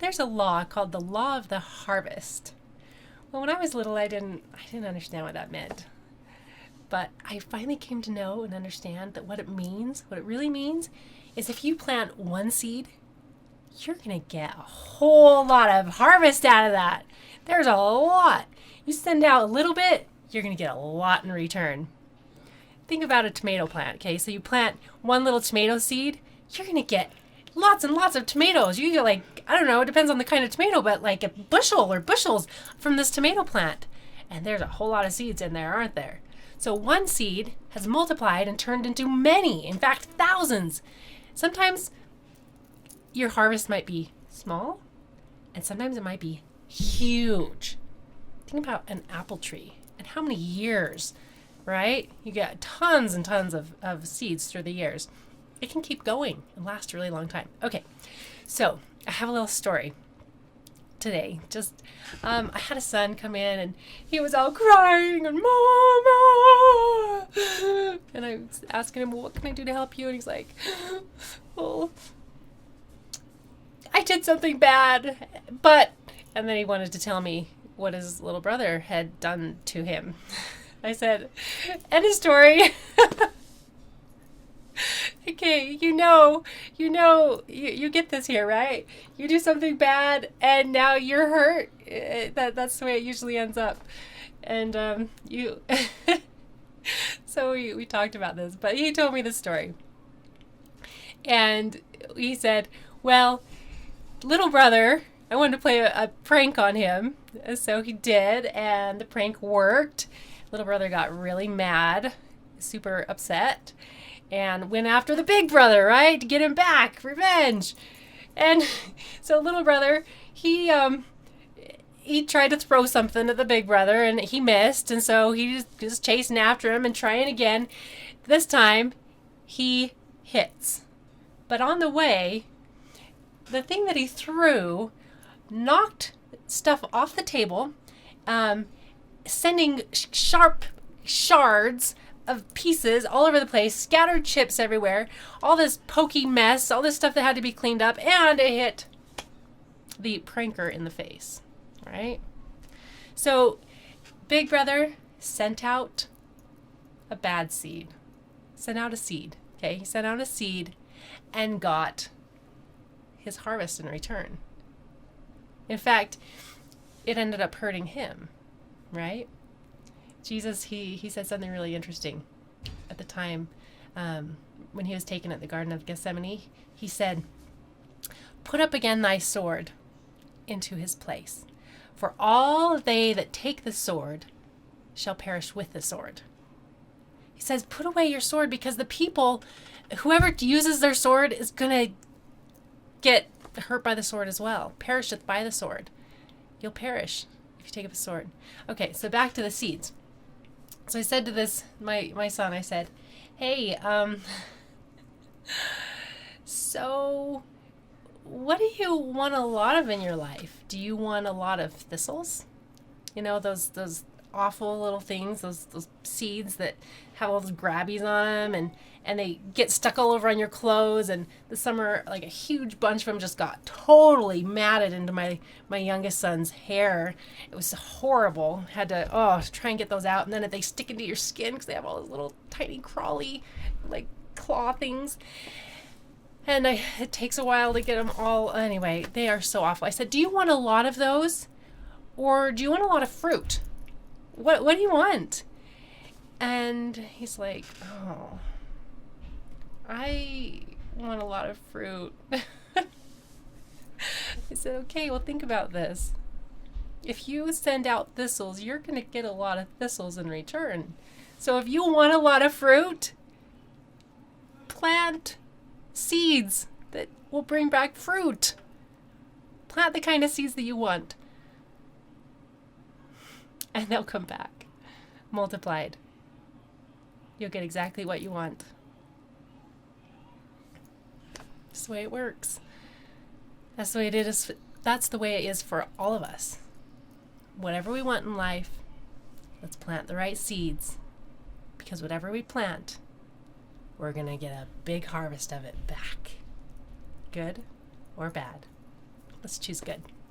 there's a law called the law of the harvest. Well, when I was little, I didn't understand what that meant. But I finally came to know and understand that what it really means, is if you plant one seed, you're going to get a whole lot of harvest out of that. There's a lot. You send out a little bit, you're going to get a lot in return. Think about a tomato plant, okay? So you plant one little tomato seed, you're going to get lots and lots of tomatoes. You get like, I don't know, it depends on the kind of tomato, but like a bushel or bushels from this tomato plant. And there's a whole lot of seeds in there, aren't there? So one seed has multiplied and turned into many, in fact, thousands. Sometimes your harvest might be small, and sometimes it might be huge. Think about an apple tree and how many years, right? You get tons and tons of seeds through the years. It can keep going and last a really long time. Okay, so I have a little story today. I had a son come in and he was all crying and Mama, and I was asking him, well, what can I do to help you? And he's like, well, I did something bad, and then he wanted to tell me what his little brother had done to him. I said, end of story. Okay, you get this here, right? You do something bad and now you're hurt. That's the way it usually ends up. And so we talked about this, but he told me the story. And he said, well, little brother, I wanted to play a prank on him. So he did, and the prank worked. Little brother got really mad, super upset, and went after the big brother, right? To get him back, revenge. And so little brother, he tried to throw something at the big brother, and he missed, and so he just chasing after him and trying again. This time, he hits. But on the way, the thing that he threw knocked stuff off the table, sending sharp shards of pieces all over the place, scattered chips everywhere, all this pokey mess, all this stuff that had to be cleaned up, and it hit the pranker in the face, right? So big brother sent out a bad seed, sent out a seed, okay? He sent out a seed and got his harvest in return. In fact, it ended up hurting him, right? Jesus, he said something really interesting at the time when he was taken at the Garden of Gethsemane. He said, put up again thy sword into his place, for all they that take the sword shall perish with the sword. He says, put away your sword, because the people, whoever uses their sword is going to get hurt by the sword as well. Perisheth by the sword. You'll perish if you take up a sword. Okay, so back to the seeds. So I said to this, my son, I said, hey, so what do you want a lot of in your life? Do you want a lot of thistles? You know, those awful little things, those seeds that have all those grabbies on them, and they get stuck all over on your clothes. And this summer, like a huge bunch of them just got totally matted into my youngest son's hair. It was horrible. Had to try and get those out, and then they stick into your skin because they have all those little tiny crawly like claw things. And it takes a while to get them all. Anyway, they are so awful. I said, do you want a lot of those, or do you want a lot of fruit? What do you want? And he's like, oh, I want a lot of fruit. I said, okay, well, think about this. If you send out thistles, you're going to get a lot of thistles in return. So if you want a lot of fruit, plant seeds that will bring back fruit. Plant the kind of seeds that you want. And they'll come back, multiplied. You'll get exactly what you want. That's the way it works. That's the way it is. That's the way it is for all of us. Whatever we want in life, let's plant the right seeds. Because whatever we plant, we're going to get a big harvest of it back. Good or bad. Let's choose good.